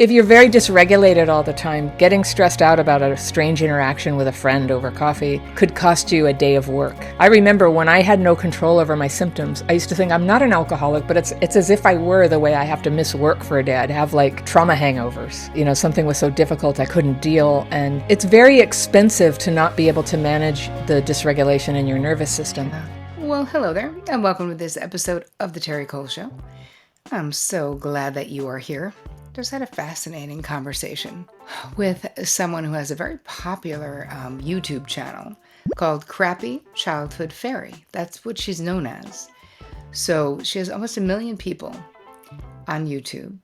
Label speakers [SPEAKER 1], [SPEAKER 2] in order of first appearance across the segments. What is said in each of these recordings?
[SPEAKER 1] If you're very dysregulated all the time, getting stressed out about a strange interaction with a friend over coffee could cost you a day of work. I remember when I had no control over my symptoms, I used to think I'm not an alcoholic, but it's as if I were, the way I have to miss work for a day. I'd have like trauma hangovers. You know, something was so difficult I couldn't deal. And it's very expensive to not be able to manage the dysregulation in your nervous system.
[SPEAKER 2] Well, hello there, and welcome to this episode of the Terri Cole Show. I'm so glad that you are here. Just had a fascinating conversation with someone who has a very popular YouTube channel called Crappy Childhood Fairy. That's what she's known as. So she has almost 1 million people on YouTube,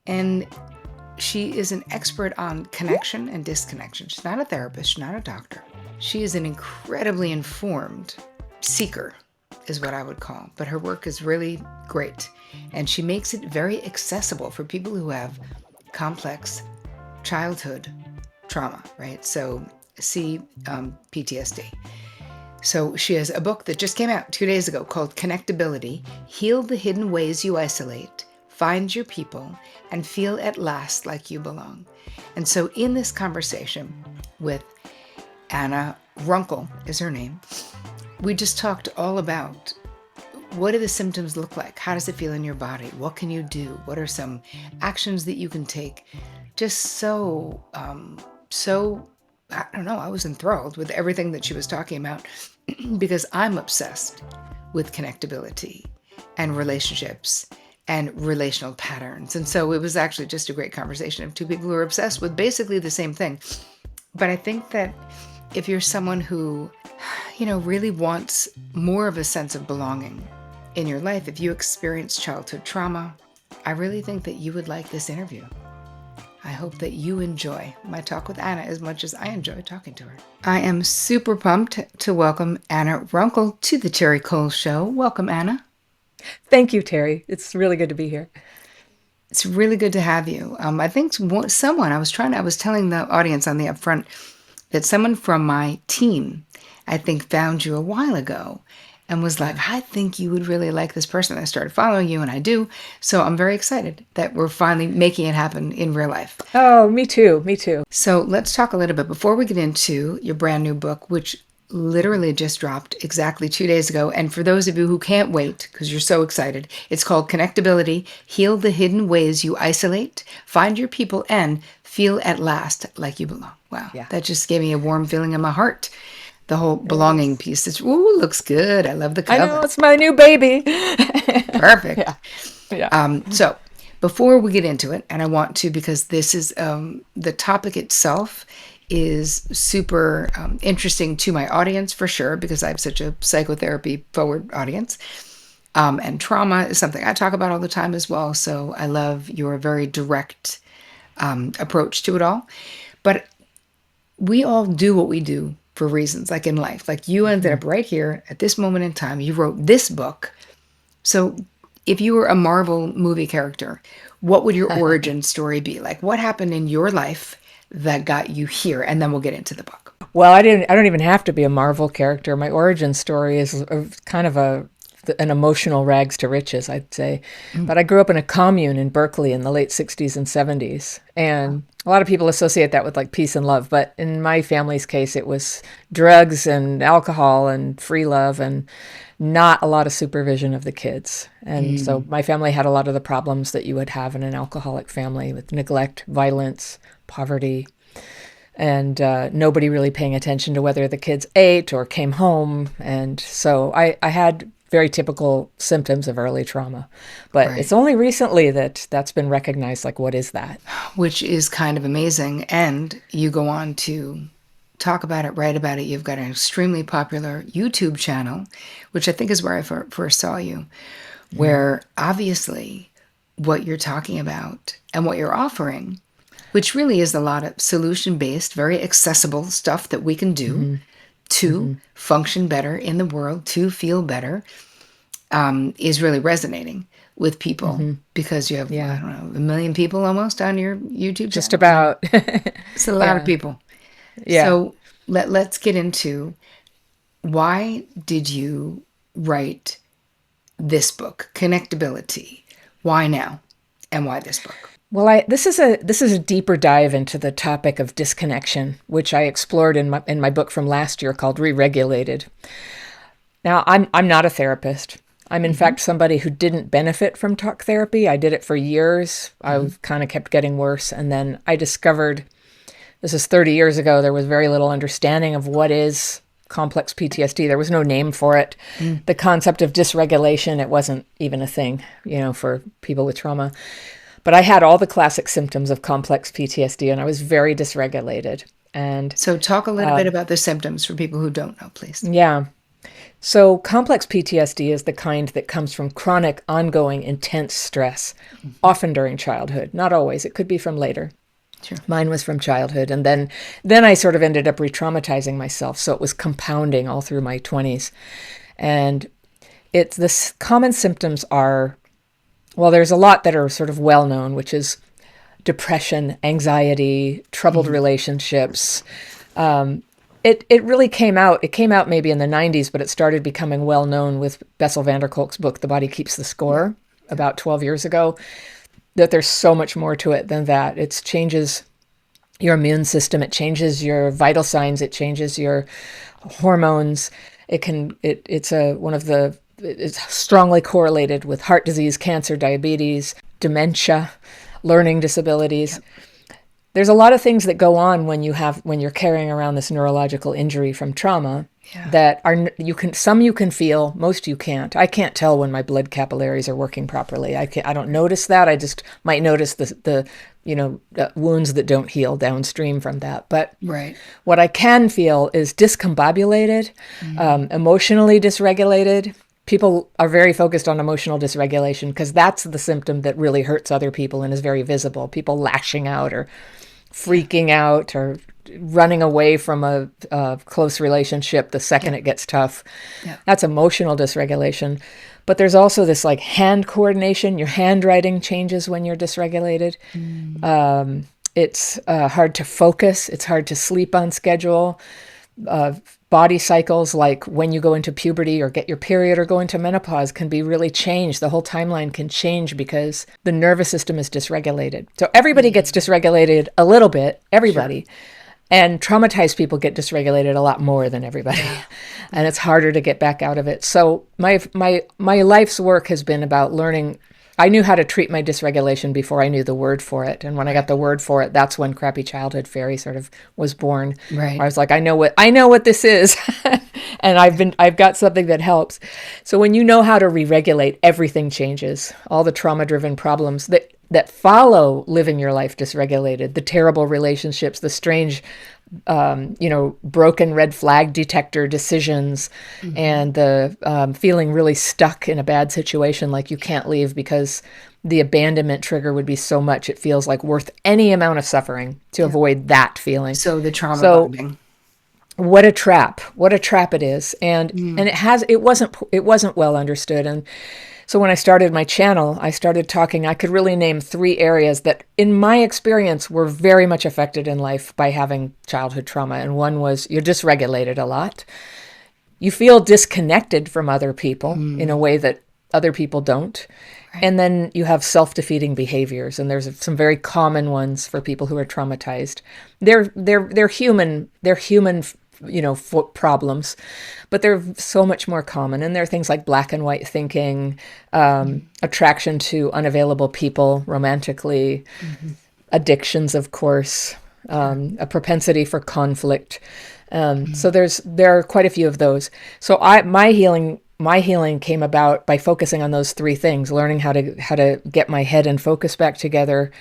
[SPEAKER 2] and she is an expert on connection and disconnection. She's not a therapist, she's not a doctor. She is an incredibly informed seeker, is what I would call, but her work is really great. And she makes it very accessible for people who have complex childhood trauma, right? So C-PTSD. So she has a book that just came out 2 days ago called Connectability, Heal the Hidden Ways You Isolate, Find Your People, and Feel at Last Like You Belong. And so in this conversation with Anna Runkle is her name, we just talked all about what do the symptoms look like? How does it feel in your body? What can you do? What are some actions that you can take? Just so, I don't know, I was enthralled with everything that she was talking about because I'm obsessed with connectability and relationships and relational patterns. And so it was actually just a great conversation of two people who are obsessed with basically the same thing. But I think that if you're someone who, really wants more of a sense of belonging in your life, if you experience childhood trauma, I really think that you would like this interview. I hope that you enjoy my talk with Anna as much as I enjoy talking to her. I am super pumped to welcome Anna Runkle to the Terri Cole Show. Welcome, Anna.
[SPEAKER 1] Thank you, Terri. It's really good to be here.
[SPEAKER 2] It's really good to have you. I think I was telling the audience on the upfront that someone from my team, I think, found you a while ago and was like, I think you would really like this person. I started following you, and I do. So I'm very excited that we're finally making it happen in real life.
[SPEAKER 1] Oh, me too. Me too.
[SPEAKER 2] So let's talk a little bit before we get into your brand new book, which literally just dropped exactly 2 days ago. And for those of you who can't wait, because you're so excited, it's called Connectability, Heal the Hidden Ways You Isolate, Find Your People, and Feel at Last Like You Belong. Wow. Yeah. That just gave me a warm feeling in my heart. The whole belonging piece. Looks good. I love the cover.
[SPEAKER 1] I know, it's my new baby.
[SPEAKER 2] Perfect.
[SPEAKER 1] Yeah.
[SPEAKER 2] So before we get into it, and I want to, because this is the topic itself is super interesting to my audience for sure, because I have such a psychotherapy forward audience. And trauma is something I talk about all the time as well. So I love your very direct approach to it all. But we all do what we do for reasons, like in life. Like you ended up right here at this moment in time. You wrote this book. So if you were a Marvel movie character, what would your origin story be? Like what happened in your life that got you here? And then we'll get into the book.
[SPEAKER 1] Well, I don't even have to be a Marvel character. My origin story is kind of an emotional rags to riches, I'd say. But I grew up in a commune in Berkeley in the late 60s and 70s. And a lot of people associate that with like peace and love. But in my family's case, it was drugs and alcohol and free love and not a lot of supervision of the kids. And so my family had a lot of the problems that you would have in an alcoholic family, with neglect, violence, poverty, and nobody really paying attention to whether the kids ate or came home. And so I had very typical symptoms of early trauma. But It's only recently that that's been recognized. Like, what is that?
[SPEAKER 2] Which is kind of amazing. And you go on to talk about it, write about it. You've got an extremely popular YouTube channel, which I think is where I first saw you, where obviously what you're talking about and what you're offering, which really is a lot of solution-based, very accessible stuff that we can do to function better in the world, to feel better, is really resonating with people because you have, I don't know, 1 million people almost on your YouTube channel.
[SPEAKER 1] Just about.
[SPEAKER 2] It's a lot of people.
[SPEAKER 1] Yeah.
[SPEAKER 2] So let's get into, why did you write this book, Connectability? Why now? And why this book?
[SPEAKER 1] Well, this is a deeper dive into the topic of disconnection, which I explored in my book from last year called Reregulated. Now, I'm not a therapist. I'm in fact somebody who didn't benefit from talk therapy. I did it for years. I kind of kept getting worse, and then I discovered, this is 30 years ago, there was very little understanding of what is complex PTSD. There was no name for it. The concept of dysregulation, it wasn't even a thing, for people with trauma. But I had all the classic symptoms of complex PTSD, and I was very dysregulated. And
[SPEAKER 2] So talk a little bit about the symptoms for people who don't know, please.
[SPEAKER 1] yeah. So complex PTSD is the kind that comes from chronic, ongoing, intense stress, often during childhood. Not always. It could be from later.
[SPEAKER 2] Sure.
[SPEAKER 1] Mine was from childhood. And then I sort of ended up re-traumatizing myself. So it was compounding all through my 20s. And the common symptoms are, well, there's a lot that are sort of well known, which is depression, anxiety, troubled relationships. It really came out. It came out maybe in the 90s, but it started becoming well known with Bessel van der Kolk's book, The Body Keeps the Score, about 12 years ago, that there's so much more to it than that. It changes your immune system. It changes your vital signs. It changes your hormones. It's strongly correlated with heart disease, cancer, diabetes, dementia, learning disabilities. Yep. There's a lot of things that go on when you're carrying around this neurological injury from trauma that some you can feel, most you can't. I can't tell when my blood capillaries are working properly. I don't notice that. I just might notice the wounds that don't heal downstream from that. But what I can feel is discombobulated, emotionally dysregulated. People are very focused on emotional dysregulation because that's the symptom that really hurts other people and is very visible. People lashing out or freaking out or running away from a close relationship the second it gets tough. Yeah. That's emotional dysregulation. But there's also this like hand coordination. Your handwriting changes when you're dysregulated. It's hard to focus. It's hard to sleep on schedule. Body cycles, like when you go into puberty or get your period or go into menopause, can be really changed. The whole timeline can change because the nervous system is dysregulated. So everybody gets dysregulated a little bit, everybody. Sure. And traumatized people get dysregulated a lot more than everybody. And it's harder to get back out of it. So my life's work has been about learning. I knew how to treat my dysregulation before I knew the word for it. And when I got the word for it, that's when Crappy Childhood Fairy sort of was born. Right. I was like, I know what this is. And I've got something that helps. So when you know how to re-regulate, everything changes. All the trauma-driven problems that follow living your life dysregulated, the terrible relationships, the strange broken red flag detector decisions, and the feeling really stuck in a bad situation, like you can't leave because the abandonment trigger would be so much it feels like worth any amount of suffering to avoid that feeling.
[SPEAKER 2] So the trauma bonding.
[SPEAKER 1] What a trap it is. And it wasn't well understood. And so when I started my channel, I could really name 3 areas that, in my experience, were very much affected in life by having childhood trauma. And one was you're dysregulated a lot. You feel disconnected from other people in a way that other people don't. Right. And then you have self-defeating behaviors. And there's some very common ones for people who are traumatized. They're human problems, but they're so much more common. And there are things like black and white thinking, attraction to unavailable people romantically, addictions, of course, a propensity for conflict. So there are quite a few of those. So my healing came about by focusing on those 3 things: learning how to get my head and focus back together,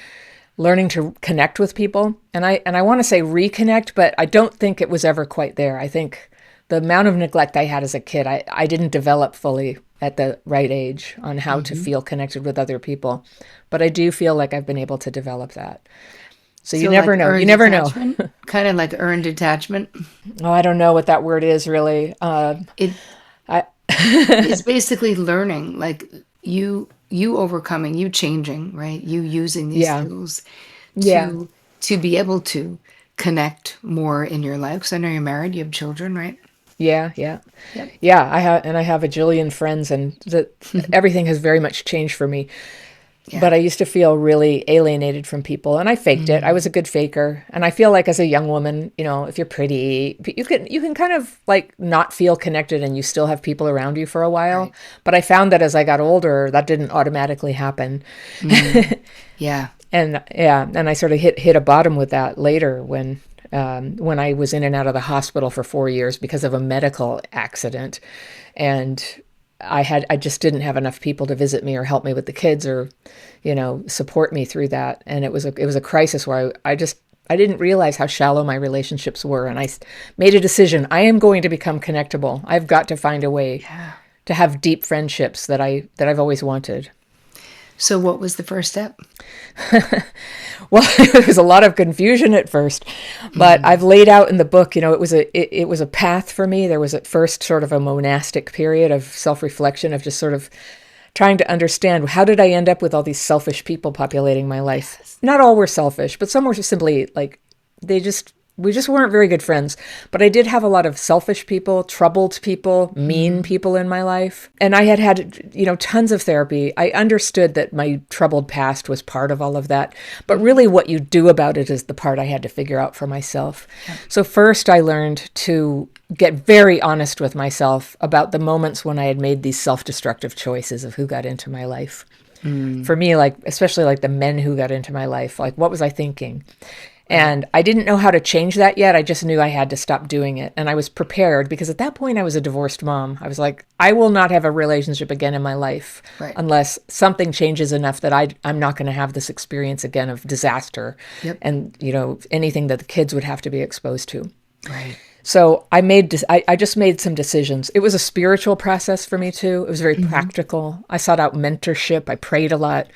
[SPEAKER 1] learning to connect with people. And I want to say reconnect, but I don't think it was ever quite there. I think the amount of neglect I had as a kid, I didn't develop fully at the right age on how to feel connected with other people. But I do feel like I've been able to develop that. So you never know. You never know.
[SPEAKER 2] Kind of like earned attachment.
[SPEAKER 1] Oh, I don't know what that word is really.
[SPEAKER 2] It's basically learning, like you overcoming, you changing, right? You using these tools to be able to connect more in your life. Because I know you're married, you have children, right?
[SPEAKER 1] Yeah. I have a jillion friends, and everything has very much changed for me.
[SPEAKER 2] Yeah.
[SPEAKER 1] But I used to feel really alienated from people, and I faked it. I was a good faker. And I feel like as a young woman, if you're pretty, you can kind of like not feel connected and you still have people around you for a while.
[SPEAKER 2] Right.
[SPEAKER 1] But I found that as I got older, that didn't automatically happen.
[SPEAKER 2] Yeah.
[SPEAKER 1] And yeah, and I sort of hit a bottom with that later when I was in and out of the hospital for 4 years because of a medical accident, and I just didn't have enough people to visit me or help me with the kids or, support me through that, and it was a crisis where I didn't realize how shallow my relationships were, and I made a decision. I am going to become connectable. I've got to find a way to have deep friendships that I've always wanted.
[SPEAKER 2] So what was the first step?
[SPEAKER 1] Well, there was a lot of confusion at first, but I've laid out in the book, it was a path for me. There was at first sort of a monastic period of self-reflection, of just sort of trying to understand, how did I end up with all these selfish people populating my life?
[SPEAKER 2] Yes.
[SPEAKER 1] Not all were selfish, but some were just simply like, we just weren't very good friends. But I did have a lot of selfish people, troubled people, mean people in my life. And I had, tons of therapy. I understood that my troubled past was part of all of that. But really what you do about it is the part I had to figure out for myself. Yeah. So first I learned to get very honest with myself about the moments when I had made these self-destructive choices of who got into my life. For me, like, especially like the men who got into my life, like, what was I thinking? And I didn't know how to change that yet. I just knew I had to stop doing it. And I was prepared because at that point I was a divorced mom. I was like, I will not have a relationship again in my life unless something changes enough that I'm not going to have this experience again of disaster and, anything that the kids would have to be exposed to.
[SPEAKER 2] Right.
[SPEAKER 1] So I just made some decisions. It was a spiritual process for me too. It was very practical. I sought out mentorship. I prayed a lot.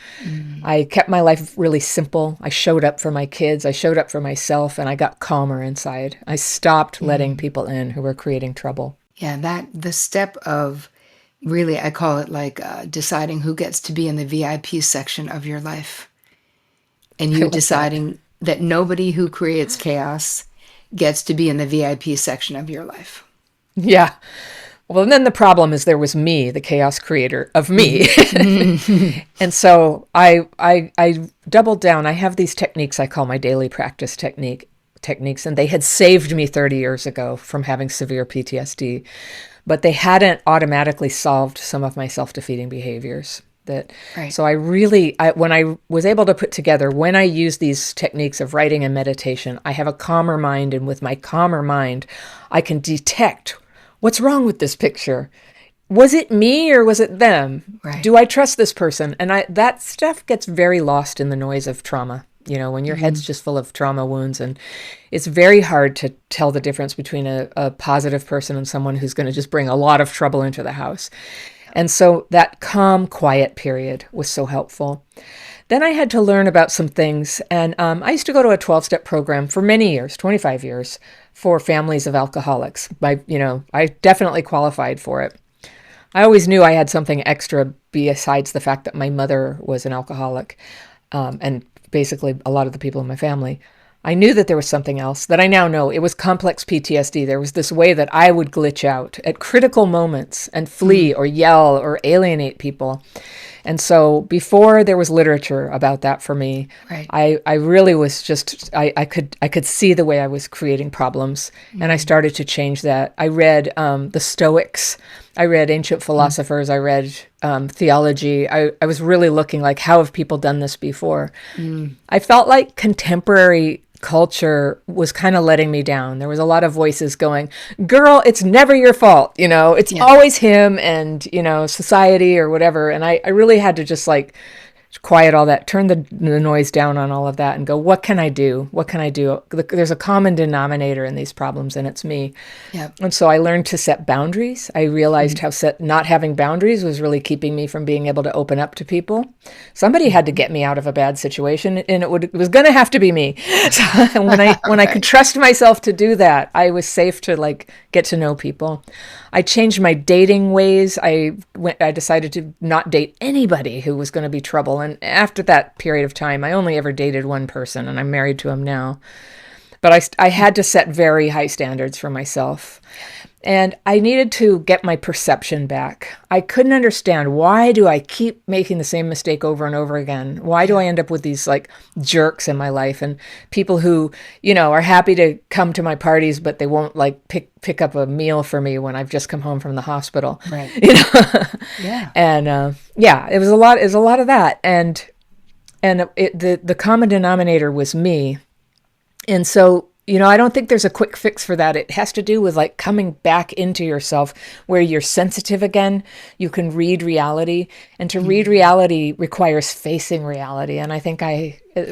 [SPEAKER 1] I kept my life really simple. I showed up for my kids. I showed up for myself, and I got calmer inside. I stopped letting people in who were creating trouble.
[SPEAKER 2] Yeah, the step of really, I call it like deciding who gets to be in the VIP section of your life. And you deciding that nobody who creates chaos gets to be in the VIP section of your life.
[SPEAKER 1] Yeah. Well, and then the problem is there was me, the chaos creator of me. And so I doubled down. I have these techniques I call my daily practice techniques, and they had saved me 30 years ago from having severe PTSD, but they hadn't automatically solved some of my self-defeating behaviors. So when I was able to put together, when I use these techniques of writing and meditation, I have a calmer mind, and with my calmer mind, I can detect what's wrong with this picture. Was it me or was it them?
[SPEAKER 2] Right.
[SPEAKER 1] Do I trust this person? And that stuff gets very lost in the noise of trauma. When your head's just full of trauma wounds, and it's very hard to tell the difference between a positive person and someone who's going to just bring a lot of trouble into the house. And so that calm, quiet period was so helpful. Then I had to learn about some things. And I used to go to a 12-step program for many years, 25 years, for families of alcoholics. I definitely qualified for it. I always knew I had something extra besides the fact that my mother was an alcoholic, and basically a lot of the people in my family. I knew that there was something else that I now know. It was complex PTSD. There was this way that I would glitch out at critical moments and flee or yell or alienate people. And so before there was literature about that for me, I really was just, I could see the way I was creating problems, and I started to change that. I read the Stoics. I read ancient philosophers. I read theology. I was really looking like, how have people done this before? I felt like contemporary culture was kind of letting me down. There was a lot of voices going, girl, it's never your fault. It's always him and, society or whatever. And I really had to just like quiet all that, turn the noise down on all of that and go, what can I do? What can I do? There's a common denominator in these problems, and it's me.
[SPEAKER 2] Yep.
[SPEAKER 1] And so I learned to set boundaries. I realized how not having boundaries was really keeping me from being able to open up to people. Somebody had to get me out of a bad situation, and it was going to have to be me. So when I could trust myself to do that, I was safe to like get to know people. I changed my dating ways. I decided to not date anybody who was going to be trouble. And after that period of time, I only ever dated one person, and I'm married to him now. But I had to set very high standards for myself. And I needed to get my perception back. I couldn't understand, why do I keep making the same mistake over and over again? Why do I end up with these like jerks in my life and people who, are happy to come to my parties, but they won't like pick up a meal for me when I've just come home from the hospital.
[SPEAKER 2] Right. Yeah.
[SPEAKER 1] And it was a lot of that. And the common denominator was me. And so, I don't think there's a quick fix for that. It has to do with like coming back into yourself where you're sensitive again. You can read reality, and to read reality requires facing reality. And I think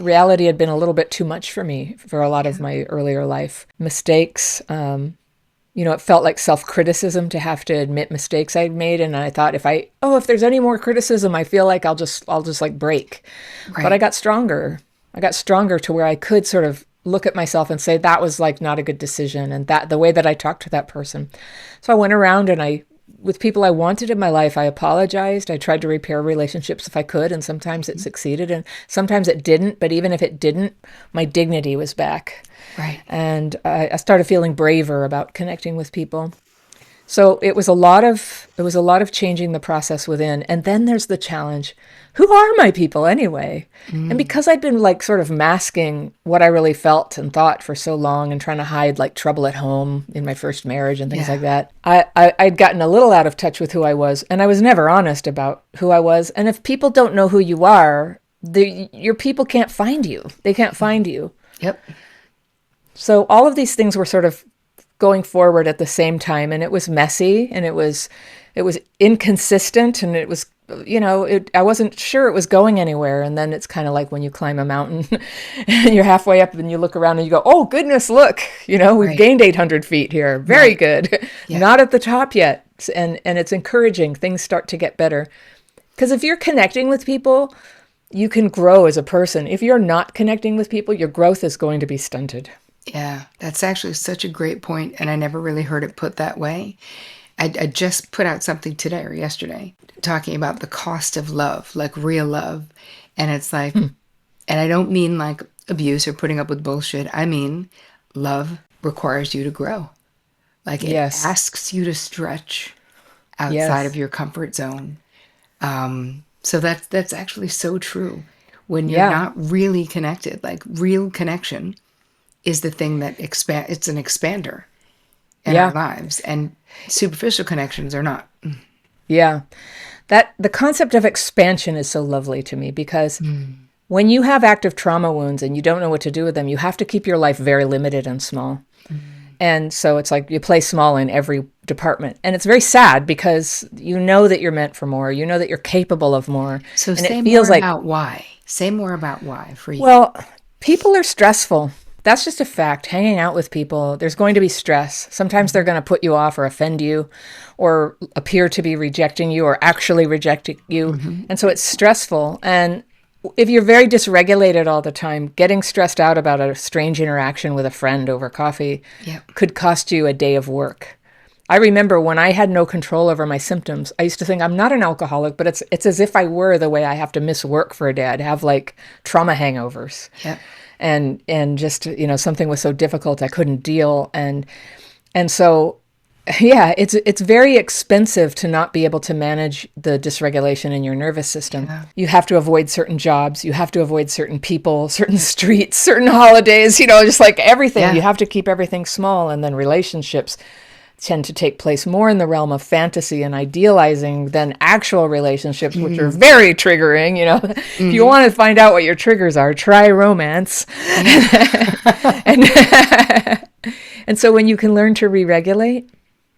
[SPEAKER 1] reality had been a little bit too much for me for a lot of my earlier life. Mistakes, it felt like self-criticism to have to admit mistakes I'd made. And I thought, if there's any more criticism, I feel like I'll just like break. Right. But I got stronger. To where I could sort of look at myself and say that was like not a good decision, and that the way that I talked to that person. So I went around and with people I wanted in my life, I apologized. I tried to repair relationships if I could, and sometimes it succeeded and sometimes it didn't. But even if it didn't, my dignity was back.
[SPEAKER 2] Right.
[SPEAKER 1] And I started feeling braver about connecting with people. So it was a lot of changing the process within. And then there's the challenge. Who are my people anyway? And because I'd been like sort of masking what I really felt and thought for so long and trying to hide like trouble at home in my first marriage and things like that, I'd gotten a little out of touch with who I was, and I was never honest about who I was. And if people don't know who you are, your people can't find you. They can't find you.
[SPEAKER 2] Yep.
[SPEAKER 1] So all of these things were sort of going forward at the same time, and it was messy, and it was inconsistent, and it was, I wasn't sure it was going anywhere. And then it's kind of like when you climb a mountain and you're halfway up and you look around and you go, oh goodness, look, we've gained 800 feet here. Very good. Yeah. Not at the top yet. And it's encouraging. Things start to get better. Because if you're connecting with people, you can grow as a person. If you're not connecting with people, your growth is going to be stunted.
[SPEAKER 2] Yeah, that's actually such a great point, and I never really heard it put that way. I just put out something today or yesterday talking about the cost of love, like real love. And it's like, and I don't mean like abuse or putting up with bullshit. I mean, love requires you to grow. Like it asks you to stretch outside of your comfort zone. So that's actually so true. When you're not really connected, like real connection is the thing that it's an expander in our lives, and superficial connections are not.
[SPEAKER 1] Yeah. The concept of expansion is so lovely to me, because when you have active trauma wounds and you don't know what to do with them, you have to keep your life very limited and small. And so it's like you play small in every department. And it's very sad, because you know that you're meant for more. You know that you're capable of more.
[SPEAKER 2] So
[SPEAKER 1] and
[SPEAKER 2] say more about why. Say more about why for you.
[SPEAKER 1] Well, people are stressful. That's just a fact. Hanging out with people, there's going to be stress. Sometimes they're going to put you off or offend you or appear to be rejecting you or actually rejecting you. And so it's stressful. And if you're very dysregulated all the time, getting stressed out about a strange interaction with a friend over coffee could cost you a day of work. I remember when I had no control over my symptoms, I used to think I'm not an alcoholic, but it's as if I were, the way I have to miss work for a day. I'd have like trauma hangovers. And just, something was so difficult I couldn't deal. And so, it's very expensive to not be able to manage the dysregulation in your nervous system. You have to avoid certain jobs. You have to avoid certain people, certain streets, certain holidays, just like everything. You have to keep everything small. And then relationships tend to take place more in the realm of fantasy and idealizing than actual relationships, which are very triggering. If you want to find out what your triggers are, try romance. And so when you can learn to re-regulate,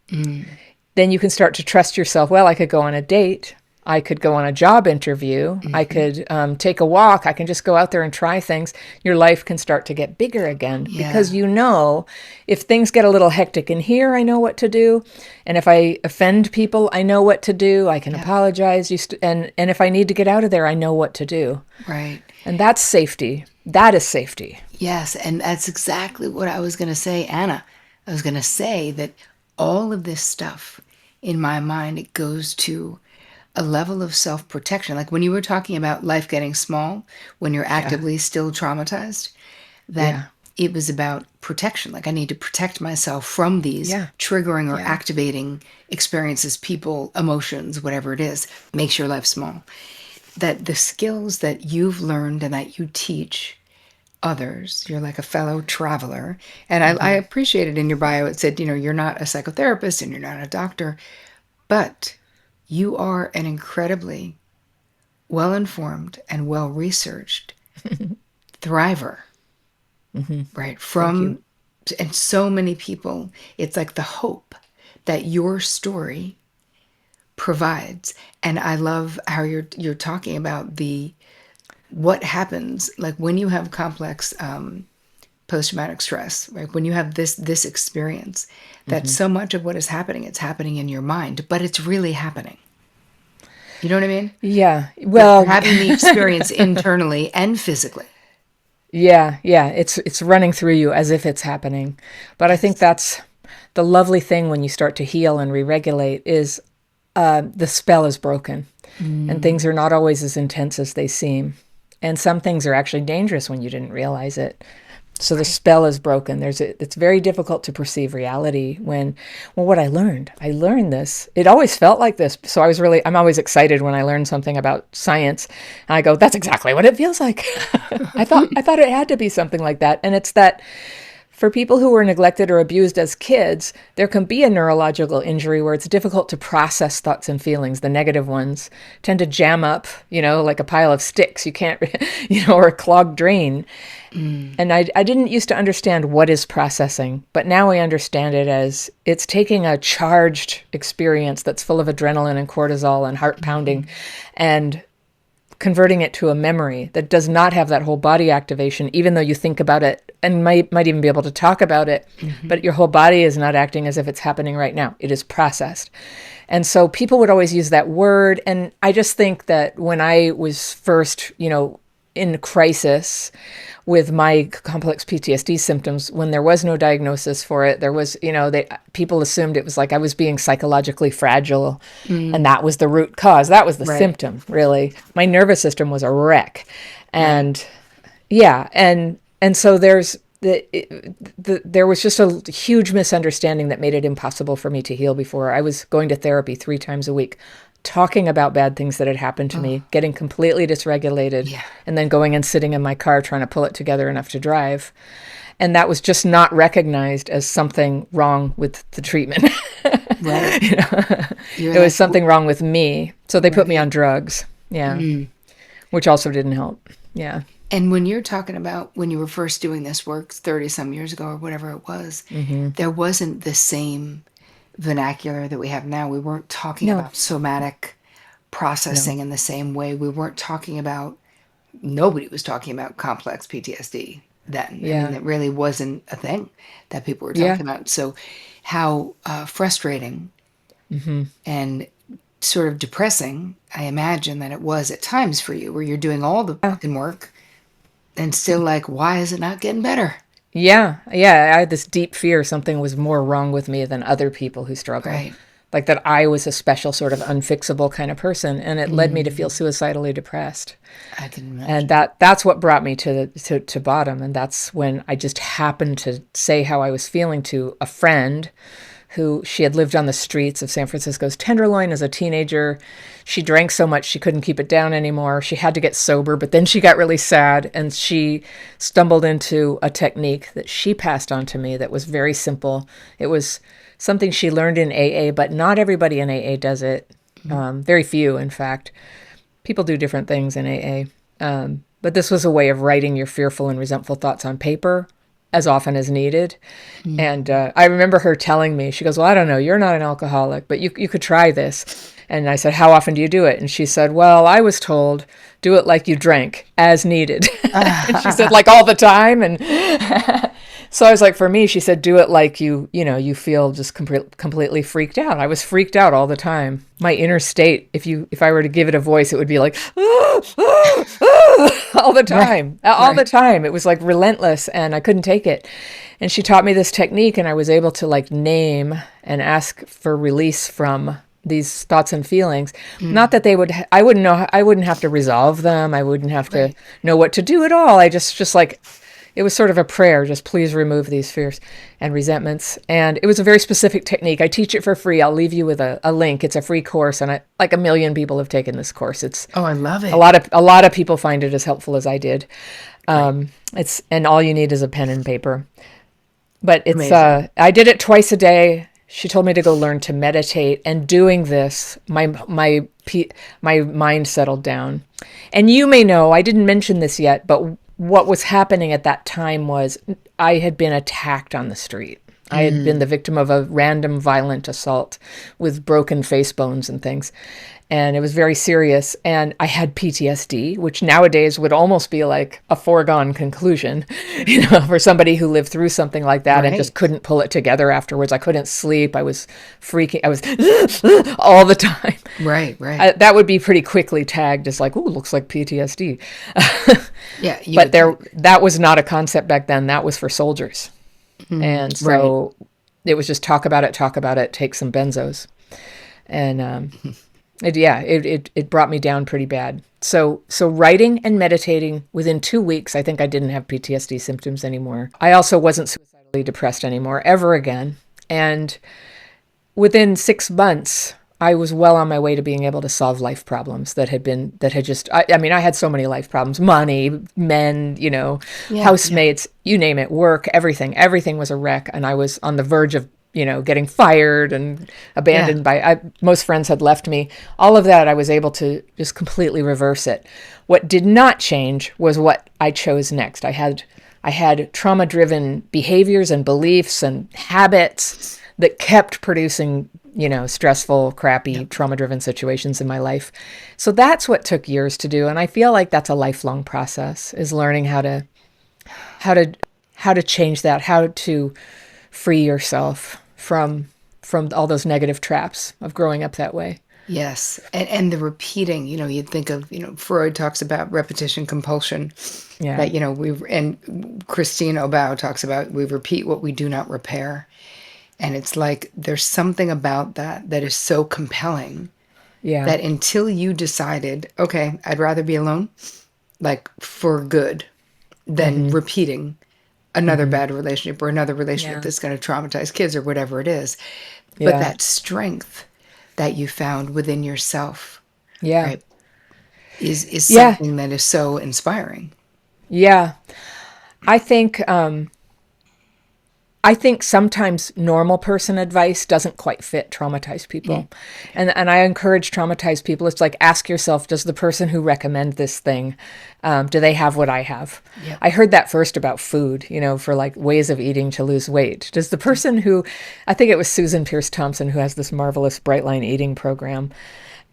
[SPEAKER 1] then you can start to trust yourself. Well, I could go on a date. I could go on a job interview. I could take a walk. I can just go out there and try things. Your life can start to get bigger again, because if things get a little hectic in here, I know what to do. And if I offend people, I know what to do. I can apologize. And if I need to get out of there, I know what to do.
[SPEAKER 2] Right.
[SPEAKER 1] And that's safety. That is safety.
[SPEAKER 2] Yes, and that's exactly what I was going to say, Anna. I was going to say that all of this stuff, in my mind, it goes to a level of self-protection. Like when you were talking about life getting small, when you're actively still traumatized, that it was about protection. Like I need to protect myself from these triggering or activating experiences, people, emotions, whatever it is. Makes your life small. That the skills that you've learned and that you teach others, you're like a fellow traveler. And I appreciated in your bio, it said, you're not a psychotherapist and you're not a doctor, but you are an incredibly well-informed and well-researched thriver. Right. And so many people, it's like the hope that your story provides. And I love how you're talking about what happens, like when you have complex post-traumatic stress, right? When you have this experience, that so much of what is happening, it's happening in your mind, but it's really happening. You know what I mean?
[SPEAKER 1] Yeah. Well,
[SPEAKER 2] you're having the experience internally and physically.
[SPEAKER 1] Yeah. It's running through you as if it's happening. But I think that's the lovely thing when you start to heal and re-regulate is the spell is broken. And things are not always as intense as they seem. And some things are actually dangerous when you didn't realize it. So the spell is broken. It's very difficult to perceive reality what I learned this. It always felt like this. So I'm always excited when I learn something about science. And I go, that's exactly what it feels like. I thought it had to be something like that. And it's that for people who were neglected or abused as kids, there can be a neurological injury where it's difficult to process thoughts and feelings. The negative ones tend to jam up, like a pile of sticks. You can't, or a clogged drain. And I didn't used to understand what is processing, but now I understand it as it's taking a charged experience that's full of adrenaline and cortisol and heart pounding and converting it to a memory that does not have that whole body activation, even though you think about it and might even be able to talk about it, but your whole body is not acting as if it's happening right now. It is processed. And so people would always use that word. And I just think that when I was first, in crisis with my complex PTSD symptoms, when there was no diagnosis for it, there was, people assumed it was like I was being psychologically fragile, and that was the root cause. That was the symptom, really. My nervous system was a wreck, and and so there was just a huge misunderstanding that made it impossible for me to heal before. I was going to therapy 3 times a week, talking about bad things that had happened to me, getting completely dysregulated, and then going and sitting in my car trying to pull it together enough to drive. And that was just not recognized as something wrong with the treatment.
[SPEAKER 2] Right.
[SPEAKER 1] It was something wrong with me. So they put me on drugs. Yeah. Which also didn't help. Yeah.
[SPEAKER 2] And when you're talking about when you were first doing this work 30 some years ago or whatever it was, there wasn't the same vernacular that we have now. We weren't talking about somatic processing in the same way. We weren't talking about, nobody was talking about complex PTSD then. I mean, it really wasn't a thing that people were talking about. So how frustrating and sort of depressing, I imagine that it was at times for you, where you're doing all the fucking work and still like, why is it not getting better?
[SPEAKER 1] Yeah. I had this deep fear something was more wrong with me than other people who struggle.
[SPEAKER 2] Right.
[SPEAKER 1] Like that I was a special sort of unfixable kind of person, and it led me to feel suicidally depressed.
[SPEAKER 2] I can imagine.
[SPEAKER 1] And that's what brought me to bottom. And that's when I just happened to say how I was feeling to a friend who she had lived on the streets of San Francisco's Tenderloin as a teenager. She drank so much she couldn't keep it down anymore. She had to get sober, but then she got really sad, and she stumbled into a technique that she passed on to me that was very simple. It was something she learned in AA, but not everybody in AA does it. Very few, in fact. People do different things in AA. But this was a way of writing your fearful and resentful thoughts on paper as often as needed. And I remember her telling me, she goes, well, I don't know, you're not an alcoholic, but you could try this. And I said, how often do you do it? And she said, well, I was told, do it like you drank, as needed. And she said, like all the time. And so I was like, for me, she said, do it like you you feel just completely freaked out. I was freaked out all the time. My inner state, if I were to give it a voice, it would be like, all the time, all the time. It was like relentless, and I couldn't take it. And she taught me this technique, and I was able to like name and ask for release from these thoughts and feelings. Not that I wouldn't have to resolve them. I wouldn't have to know what to do at all. I just like, It was sort of a prayer, just please remove these fears and resentments. And it was a very specific technique. I teach it for free. I'll leave you with a link. It's a free course, and like 1 million people have taken this course. It's
[SPEAKER 2] Oh, I love it.
[SPEAKER 1] a lot of people find it as helpful as I did. And all you need is a pen and paper. But it's
[SPEAKER 2] Amazing.
[SPEAKER 1] I did it twice a day. She told me to go learn to meditate, and doing this, my mind settled down. And you may know, I didn't mention this yet, but what was happening at that time was I had been attacked on the street. I had been the victim of a random violent assault with broken face bones and things. And it was very serious. And I had PTSD, which nowadays would almost be like a foregone conclusion, for somebody who lived through something like that and just
[SPEAKER 2] Right.
[SPEAKER 1] couldn't pull it together afterwards. I couldn't sleep. I was freaking. I was all the time.
[SPEAKER 2] Right, right.
[SPEAKER 1] That would be pretty quickly tagged as like, ooh, looks like PTSD.
[SPEAKER 2] Yeah, you
[SPEAKER 1] But
[SPEAKER 2] would think.
[SPEAKER 1] that was not a concept back then. That was for soldiers. And
[SPEAKER 2] Right.
[SPEAKER 1] so it was just talk about it, take some benzos. And it brought me down pretty bad. So writing and meditating, within 2 weeks, I think I didn't have PTSD symptoms anymore. I also wasn't suicidally depressed anymore, ever again. And within 6 months, I was well on my way to being able to solve life problems that had just, I mean, I had so many life problems: money, men,
[SPEAKER 2] Yeah, yeah,
[SPEAKER 1] housemates, you name it, work, everything was a wreck. And I was on the verge of, getting fired and
[SPEAKER 2] yeah.
[SPEAKER 1] abandoned most friends had left me. All of that, I was able to just completely reverse it. What did not change was what I chose next. I had trauma-driven behaviors and beliefs and habits that kept producing, stressful, crappy, trauma-driven situations in my life. So that's what took years to do. And I feel like that's a lifelong process, is learning how to change that, how to free yourself from all those negative traps of growing up that way.
[SPEAKER 2] Yes. And the repeating, you'd think of, Freud talks about repetition compulsion,
[SPEAKER 1] Yeah.
[SPEAKER 2] that, and Christine Obao talks about we repeat what we do not repair. And it's like there's something about that is so compelling
[SPEAKER 1] Yeah.
[SPEAKER 2] that until you decided, okay, I'd rather be alone, like for good, than repeating another bad relationship or another relationship
[SPEAKER 1] Yeah.
[SPEAKER 2] that's going to traumatize kids or whatever it is. But
[SPEAKER 1] Yeah.
[SPEAKER 2] that strength that you found within yourself,
[SPEAKER 1] Yeah.
[SPEAKER 2] right, is
[SPEAKER 1] Yeah.
[SPEAKER 2] something that is so inspiring.
[SPEAKER 1] Yeah. I think sometimes normal person advice doesn't quite fit traumatized
[SPEAKER 2] Mm.
[SPEAKER 1] people. And I encourage traumatized people. It's like, ask yourself, does the person who recommend this thing, do they have what I have?
[SPEAKER 2] Yep.
[SPEAKER 1] I heard that first about food, for like ways of eating to lose weight. Does the person who, I think it was Susan Pierce Thompson, who has this marvelous Bright Line eating program.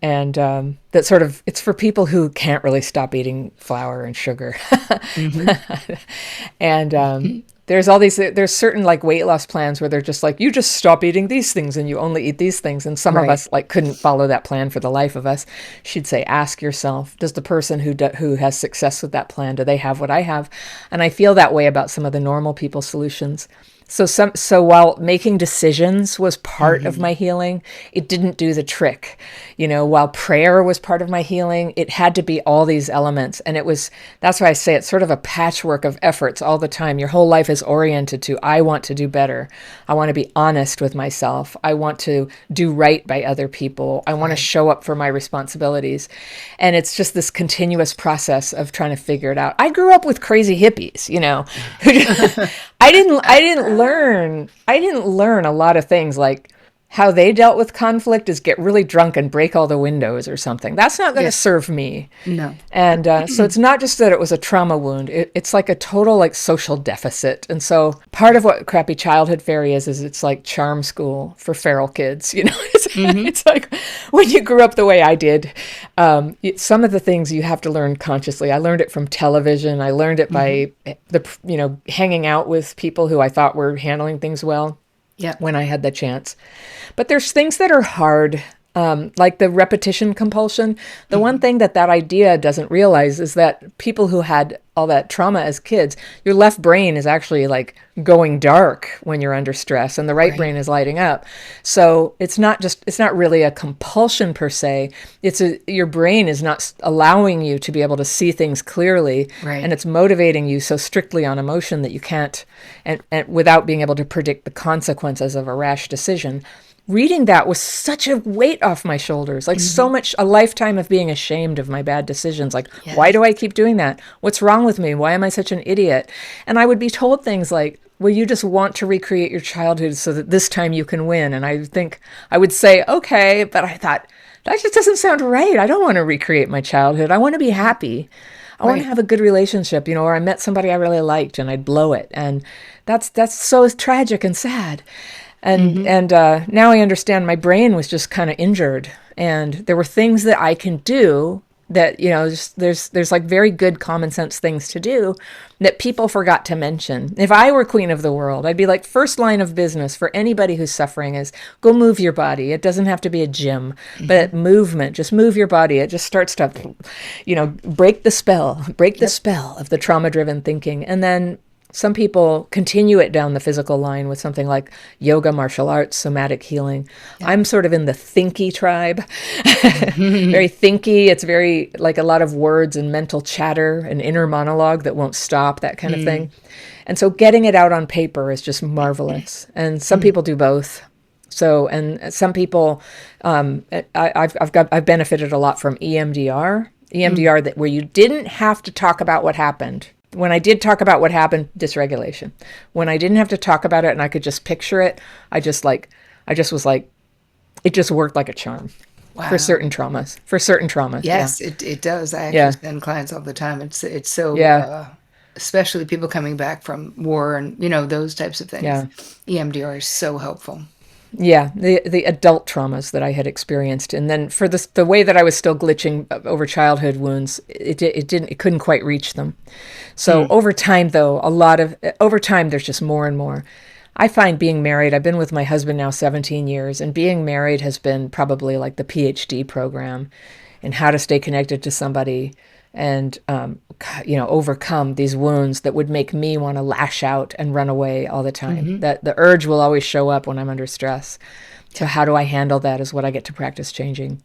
[SPEAKER 1] And that sort of, it's for people who can't really stop eating flour and sugar. And there's certain like weight loss plans where they're just like, you just stop eating these things and you only eat these things. And some of
[SPEAKER 2] Right.
[SPEAKER 1] us like couldn't follow that plan for the life of us. She'd say, ask yourself, does the person who has success with that plan, do they have what I have? And I feel that way about some of the normal people solutions. So while making decisions was part of my healing, it didn't do the trick. While prayer was part of my healing, it had to be all these elements. And that's why I say it's sort of a patchwork of efforts all the time. Your whole life is oriented to, I want to do better. I want to be honest with myself. I want to do right by other people. I want to
[SPEAKER 2] Right.
[SPEAKER 1] show up for my responsibilities. And it's just this continuous process of trying to figure it out. I grew up with crazy hippies, I didn't learn a lot of things, like how they dealt with conflict is get really drunk and break all the windows or something. That's not going to
[SPEAKER 2] Yes.
[SPEAKER 1] serve me.
[SPEAKER 2] No.
[SPEAKER 1] And so it's not just that it was a trauma wound. It's like a total like social deficit. And so part of what Crappy Childhood Fairy is it's like charm school for feral kids. It's like when you grew up the way I did, some of the things you have to learn consciously. I learned it from television. I learned it by hanging out with people who I thought were handling things well
[SPEAKER 2] Yeah.
[SPEAKER 1] when I had the chance. But there's things that are hard like the repetition compulsion. The one thing that idea doesn't realize is that people who had all that trauma as kids, your left brain is actually like going dark when you're under stress and the right brain is lighting up. So it's not really a compulsion per se. Your brain is not allowing you to be able to see things clearly.
[SPEAKER 2] Right.
[SPEAKER 1] And it's motivating you so strictly on emotion that you can't, and without being able to predict the consequences of a rash decision. Reading that was such a weight off my shoulders, like so much, a lifetime of being ashamed of my bad decisions. Like, why do I keep doing that? What's wrong with me? Why am I such an idiot? And I would be told things like, well, you just want to recreate your childhood so that this time you can win. And I would say, okay, but I thought, that just doesn't sound right. I don't want to recreate my childhood. I want to be happy. I want to have a good relationship, or I met somebody I really liked and I'd blow it. And that's so tragic and sad. And now I understand my brain was just kind of injured, and there were things that I can do that, there's like very good common sense things to do that people forgot to mention. If I were queen of the world, I'd be like, first line of business for anybody who's suffering is go move your body. It doesn't have to be a gym, but movement, just move your body. It just starts to, break the spell of the trauma-driven thinking. And then some people continue it down the physical line with something like yoga, martial arts, somatic healing. I'm sort of in the thinky tribe. Very thinky. It's very like a lot of words and mental chatter, an inner monologue that won't stop, that kind of thing. And so getting it out on paper is just marvelous. And some people do both. So, and some people, I've benefited a lot from EMDR, that where you didn't have to talk about what happened. When I did talk about what happened, dysregulation. When I didn't have to talk about it and I could just picture it, it just worked like a charm.
[SPEAKER 2] Wow.
[SPEAKER 1] For certain traumas.
[SPEAKER 2] Yes, it does. I actually send clients all the time. It's so, especially people coming back from war and, those types of things.
[SPEAKER 1] Yeah.
[SPEAKER 2] EMDR is so helpful.
[SPEAKER 1] Yeah, the adult traumas that I had experienced, and then for the way that I was still glitching over childhood wounds, it couldn't quite reach them. So over time, though, there's just more and more. I find being married, I've been with my husband now 17 years, and being married has been probably like the PhD program in how to stay connected to somebody and overcome these wounds that would make me want to lash out and run away all the time. That the urge will always show up when I'm under stress. So how do I handle that is what I get to practice changing.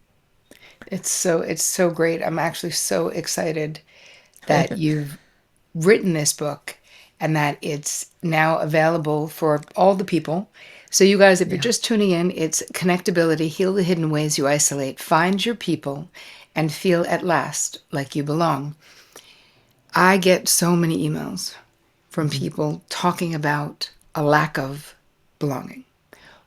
[SPEAKER 2] It's so great. I'm actually so excited that you've written this book and that it's now available for all the people. So you guys, if you're just tuning in, it's Connectability, Heal the Hidden Ways You Isolate, Find Your People, and Feel at Last Like You Belong. I get so many emails from people talking about a lack of belonging,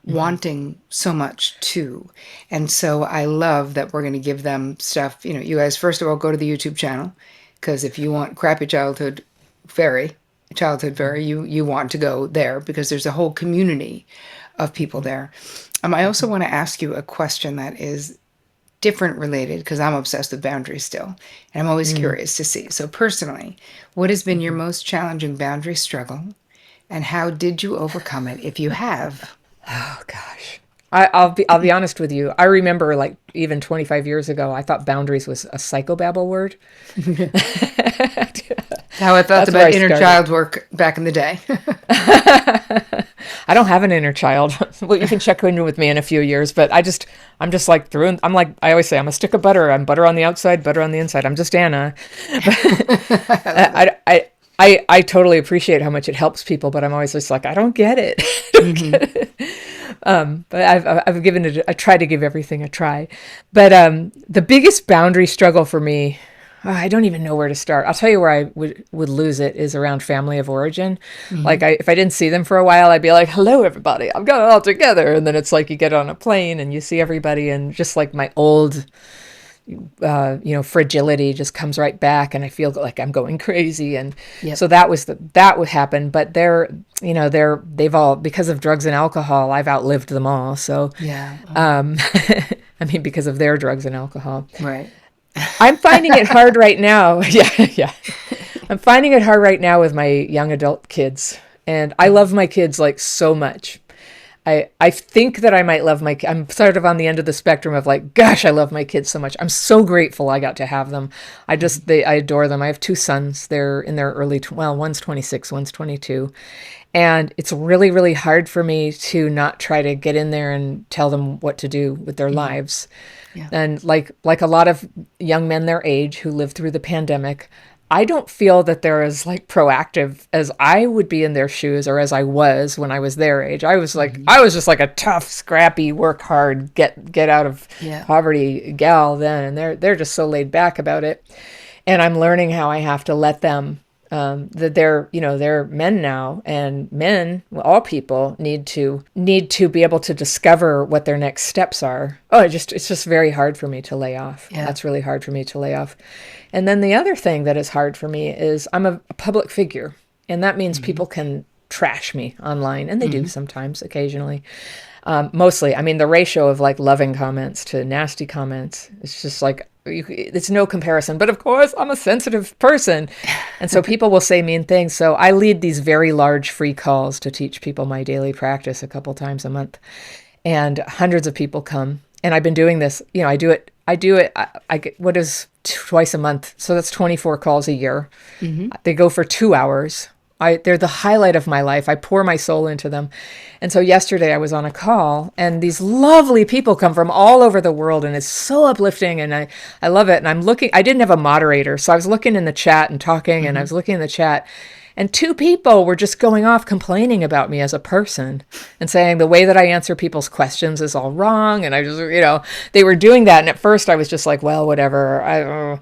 [SPEAKER 2] wanting so much too. And so I love that we're going to give them stuff. You guys, first of all, go to the YouTube channel, because if you want crappy childhood fairy, you want to go there because there's a whole community of people there. I also want to ask you a question that is different related, because I'm obsessed with boundaries still, and I'm always curious to see. So personally, what has been your most challenging boundary struggle, and how did you overcome it, if you have?
[SPEAKER 1] Oh gosh, I'll be honest with you. I remember, like, even 25 years ago, I thought boundaries was a psychobabble word.
[SPEAKER 2] How I felt about inner child work back in the day.
[SPEAKER 1] I don't have an inner child. Well, you can check in with me in a few years, but I'm just like I'm like, I always say, I'm a stick of butter. I'm butter on the outside, butter on the inside. I'm just Anna. I totally appreciate how much it helps people, but I'm always just like, I don't get it. But I've given it, I try to give everything a try. But the biggest boundary struggle for me, I don't even know where to start. I'll tell you where I would lose it is around family of origin. Like if I didn't see them for a while, I'd be like, hello, everybody, I've got it all together. And then it's like you get on a plane and you see everybody, and just like my old, fragility just comes right back, and I feel like I'm going crazy. And so that would happen. But they've all, because of drugs and alcohol, I've outlived them all. So, I mean, because of their drugs and alcohol.
[SPEAKER 2] Right.
[SPEAKER 1] I'm finding it hard right now. Yeah. I'm finding it hard right now with my young adult kids. And I love my kids like so much. I think that I might love I'm sort of on the end of the spectrum of like, gosh, I love my kids so much. I'm so grateful I got to have them. I adore them. I have two sons. They're in their well, one's 26, one's 22. And it's really, really hard for me to not try to get in there and tell them what to do with their lives.
[SPEAKER 2] Yeah.
[SPEAKER 1] And like a lot of young men their age who lived through the pandemic, I don't feel that they're as like proactive as I would be in their shoes or as I was when I was their age. I was like, I was just like a tough, scrappy, work hard, get out of poverty gal then. And they're just so laid back about it. And I'm learning how I have to let them, that they're men now, and men, well, all people need to be able to discover what their next steps are. Oh, it's just very hard for me to lay off.
[SPEAKER 2] Yeah.
[SPEAKER 1] That's really hard for me to lay off. And then the other thing that is hard for me is I'm a public figure, and that means people can trash me online, and they do sometimes, occasionally. Mostly, I mean, the ratio of like loving comments to nasty comments, it's just like, it's no comparison. But of course, I'm a sensitive person. And so people will say mean things. So I lead these very large free calls to teach people my daily practice a couple times a month. And hundreds of people come. And I've been doing this, I do it, I get, what is twice a month? So that's 24 calls a year. They go for 2 hours. They're the highlight of my life. I pour my soul into them. And so yesterday I was on a call, and these lovely people come from all over the world, and it's so uplifting, and I love it. And I didn't have a moderator, so I was looking in the chat and talking, and I was looking in the chat, and 2 people were just going off complaining about me as a person and saying the way that I answer people's questions is all wrong. And I just, they were doing that. And at first I was just like, well, whatever.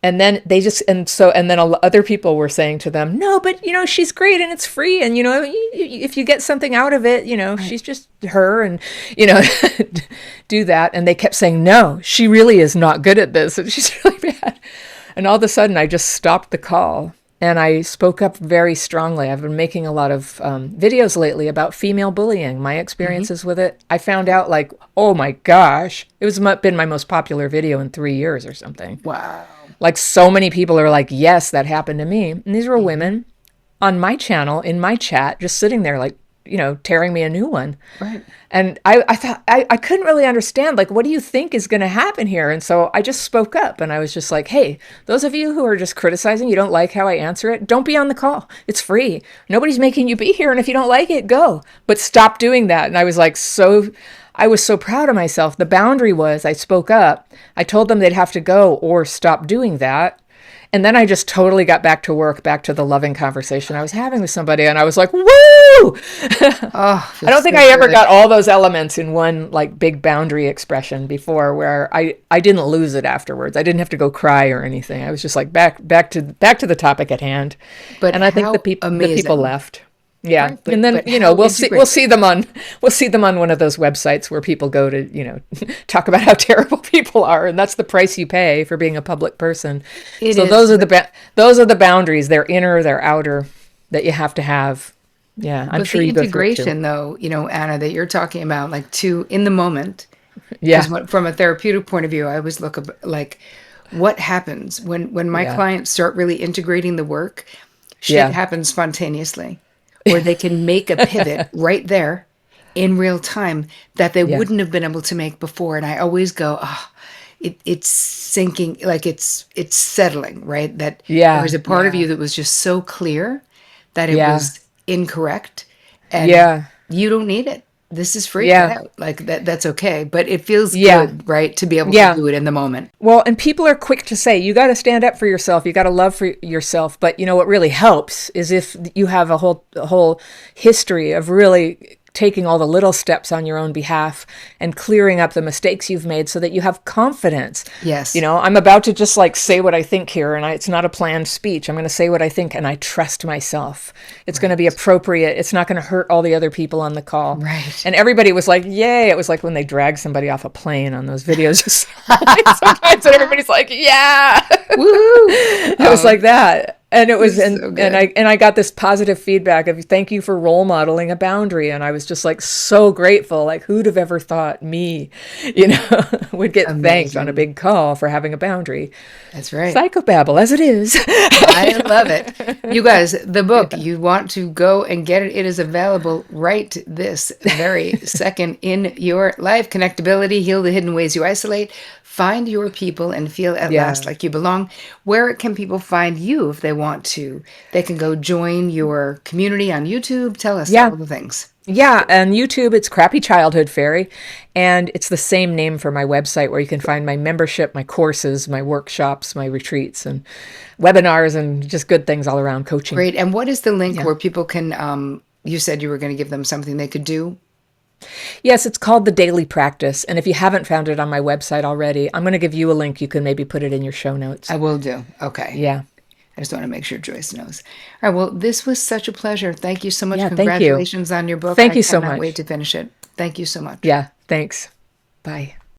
[SPEAKER 1] And then other people were saying to them, no, but, she's great and it's free. And, if you get something out of it, right. She's just her and, do that. And they kept saying, no, she really is not good at this. And she's really bad. And all of a sudden I just stopped the call and I spoke up very strongly. I've been making a lot of videos lately about female bullying, my experiences with it. I found out like, oh my gosh, been my most popular video in 3 years or something.
[SPEAKER 2] Wow.
[SPEAKER 1] Like so many people are like, yes, that happened to me. And these were women on my channel, in my chat, just sitting there like, tearing me a new one.
[SPEAKER 2] Right.
[SPEAKER 1] And I thought, I couldn't really understand, like, what do you think is going to happen here? And so I just spoke up and I was just like, hey, those of you who are just criticizing, you don't like how I answer it, don't be on the call. It's free. Nobody's making you be here. And if you don't like it, go. But stop doing that. And I was like, I was so proud of myself. The boundary was I spoke up. I told them they'd have to go or stop doing that. And then I just totally got back to work, back to the loving conversation I was having with somebody. And I was like, woo! I don't think I ever got all those elements in one like big boundary expression before, where I didn't lose it afterwards. I didn't have to go cry or anything. I was just like back to the topic at hand.
[SPEAKER 2] But
[SPEAKER 1] and I think the people left. Yeah. Right, and then, we'll see them on one of those websites where people go to, talk about how terrible people are. And that's the price you pay for being a public person. Those are the boundaries. They're inner, they're outer, that you have to have. Yeah. I'm sure you go through it too.
[SPEAKER 2] Integration though, Anna, that you're talking about, like in the moment.
[SPEAKER 1] Yeah.
[SPEAKER 2] From a therapeutic point of view, I always look like what happens when my clients start really integrating the work, shit happens spontaneously. Where they can make a pivot right there in real time that they wouldn't have been able to make before. And I always go, it's sinking, like it's settling, right? That there was a part of you that was just so clear that it was incorrect. And you don't need it. This is free. Get out. Like that's okay. But it feels good, right? To be able to do it in the moment.
[SPEAKER 1] Well, and people are quick to say, you got to stand up for yourself. You got to love for yourself. But what really helps is if you have a whole history of really taking all the little steps on your own behalf and clearing up the mistakes you've made so that you have confidence.
[SPEAKER 2] Yes.
[SPEAKER 1] I'm about to just like say what I think here, and it's not a planned speech. I'm going to say what I think, and I trust myself. It's going to be appropriate. It's not going to hurt all the other people on the call.
[SPEAKER 2] Right.
[SPEAKER 1] And everybody was like, yay. It was like when they drag somebody off a plane on those videos. Sometimes and everybody's like, yeah.
[SPEAKER 2] Woohoo!
[SPEAKER 1] It was
[SPEAKER 2] Oh,
[SPEAKER 1] like that. And it was,
[SPEAKER 2] this is so good.
[SPEAKER 1] and I got this positive feedback of thank you for role modeling a boundary. And I was just like so grateful. Like, who'd have ever thought me, you know, would get thanked on a
[SPEAKER 2] Amazing.
[SPEAKER 1] big call for having a boundary?
[SPEAKER 2] That's right.
[SPEAKER 1] Psychobabble as it is.
[SPEAKER 2] I love it. You guys, the book,
[SPEAKER 1] Yeah.
[SPEAKER 2] you want to go and get it. It is available right this very second in your life. Connectability, heal the hidden ways you isolate, find your people and feel at last
[SPEAKER 1] Yeah.
[SPEAKER 2] like you belong. Where can people find you if they want to? They can go join your community on YouTube. Tell us
[SPEAKER 1] Yeah.
[SPEAKER 2] all the things.
[SPEAKER 1] Yeah, and YouTube, it's Crappy Childhood Fairy, and it's the same name for my website where you can find my membership, my courses, my workshops, my retreats, and webinars, and just good things all around coaching.
[SPEAKER 2] Great. And what is the link
[SPEAKER 1] Yeah.
[SPEAKER 2] where people can, you said you were going to give them something they could do?
[SPEAKER 1] Yes, it's called The Daily Practice, and if you haven't found it on my website already, I'm going to give you a link. You can maybe put it in your show notes.
[SPEAKER 2] I will do. Okay.
[SPEAKER 1] Yeah.
[SPEAKER 2] I just want to make sure Joyce knows. All right. Well, this was such a pleasure. Thank you so much.
[SPEAKER 1] Yeah, thank you.
[SPEAKER 2] Congratulations on your book.
[SPEAKER 1] Thank
[SPEAKER 2] I
[SPEAKER 1] you so
[SPEAKER 2] cannot wait
[SPEAKER 1] much.
[SPEAKER 2] to finish it. Thank you so much.
[SPEAKER 1] Yeah, thanks. Bye.